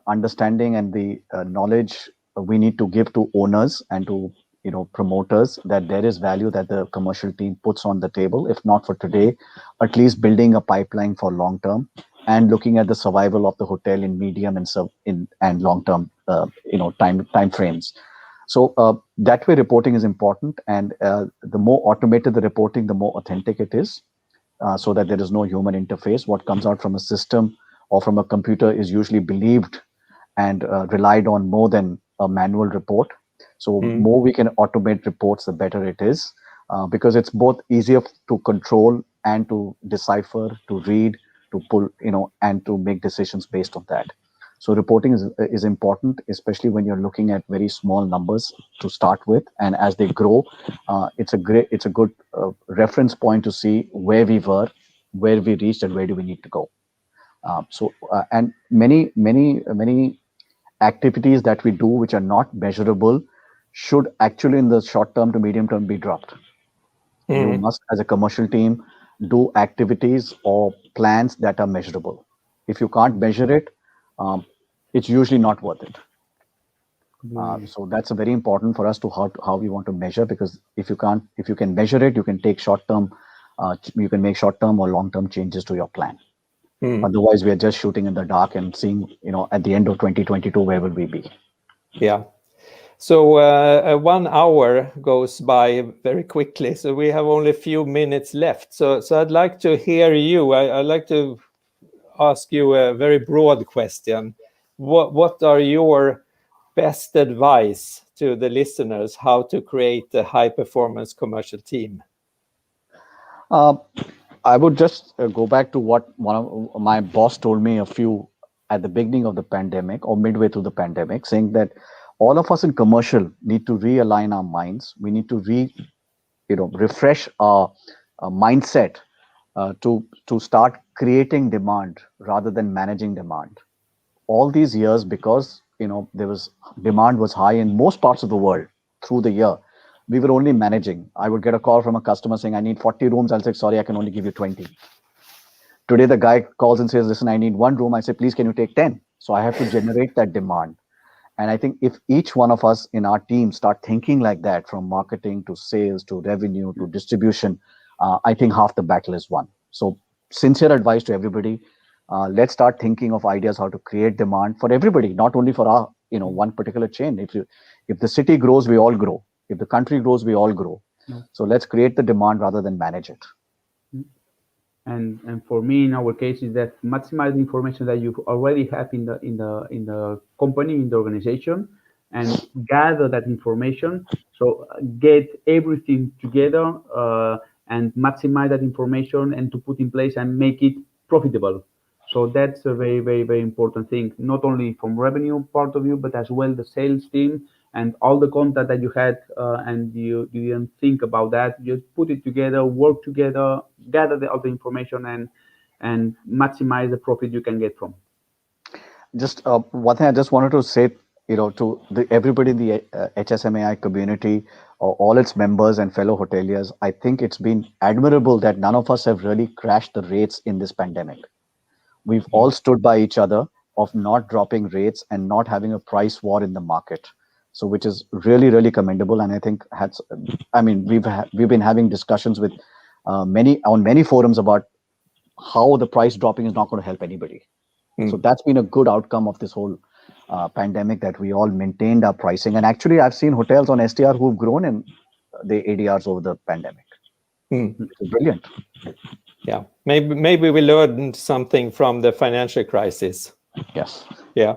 understanding and the knowledge we need to give to owners and to promoters, that there is value that the commercial team puts on the table, if not for today, at least building a pipeline for long term and looking at the survival of the hotel in medium and long term time frames. So that way reporting is important, and the more automated the reporting, the more authentic it is, so that there is no human interface. What comes out from a system or from a computer is usually believed and relied on more than a manual report. So more we can automate reports, the better it is, because it's both easier to control and to decipher, to read, to pull, and to make decisions based on that. So reporting is important, especially when you're looking at very small numbers to start with, and as they grow, it's a good reference point to see where we were, where we reached, and where do we need to go. And many activities that we do which are not measurable should actually in the short term to medium term be dropped. You must, as a commercial team, do activities or plans that are measurable. If you can't measure it, it's usually not worth it. So that's very important for us to how we want to measure, because if you can measure it, you can take you can make short-term or long-term changes to your plan. Otherwise, we are just shooting in the dark and seeing, at the end of 2022, where will we be?
Yeah. So 1 hour goes by very quickly. So we have only a few minutes left. So I'd like to hear you. I'd like to ask you a very broad question. What are your best advice to the listeners how to create a high-performance commercial team?
I would just go back to what one of my boss told me at the beginning of the pandemic or midway through the pandemic, saying that all of us in commercial need to realign our minds. We need to refresh our mindset to start creating demand rather than managing demand. All these years, because demand was high in most parts of the world through the year, we were only managing. I would get a call from a customer saying, I need 40 rooms. I'll say, sorry, I can only give you 20. Today, the guy calls and says, listen, I need 1 room. I say, please, can you take 10? So I have to generate that demand. And I think if each one of us in our team start thinking like that, from marketing to sales to revenue to distribution, I think half the battle is won. So sincere advice to everybody. Let's start thinking of ideas how to create demand for everybody, not only for our one particular chain. If the city grows, we all grow. If the country grows, we all grow. So let's create the demand rather than manage it.
And for me, in our case, is that maximize the information that you already have in the company, in the organization, and gather that information. So get everything together and maximize that information, and to put in place and make it profitable. So that's a very, very, very important thing, not only from revenue part of view, but as well the sales team and all the content that you had, and you didn't think about that. Just put it together, work together, gather all the information, and maximize the profit you can get from.
Just one thing I just wanted to say, to everybody in the HSMAI community, or all its members and fellow hoteliers, I think it's been admirable that none of us have really crashed the rates in this pandemic. We've all stood by each other of not dropping rates and not having a price war in the market. So, which is really, really commendable. And I think we've been having discussions with many forums about how the price dropping is not going to help anybody. So that's been a good outcome of this whole pandemic, that we all maintained our pricing. And actually, I've seen hotels on STR who've grown in the ADRs over the pandemic. It's brilliant.
Yeah, maybe we learned something from the financial crisis.
Yes.
Yeah.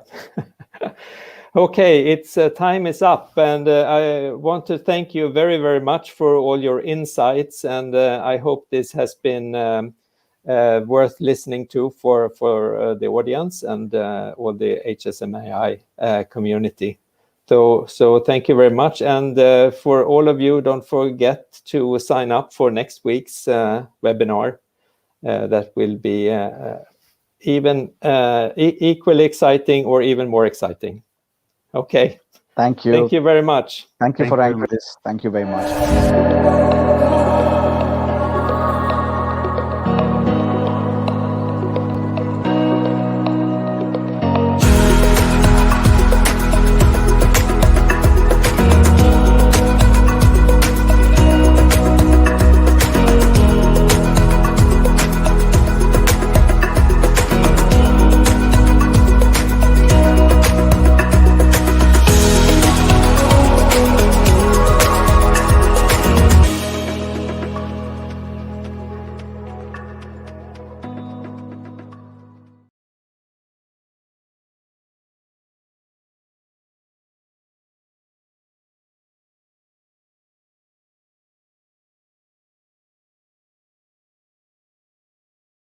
Okay, it's time is up, and I want to thank you very, very much for all your insights, and I hope this has been worth listening to for the audience and all the HSMAI community. So thank you very much. And for all of you, don't forget to sign up for next week's webinar. That will be even equally exciting or even more exciting. Okay.
Thank you.
Thank you very much.
Thank you
Thank
for
you very
anchoring
much.
this. Thank you very much.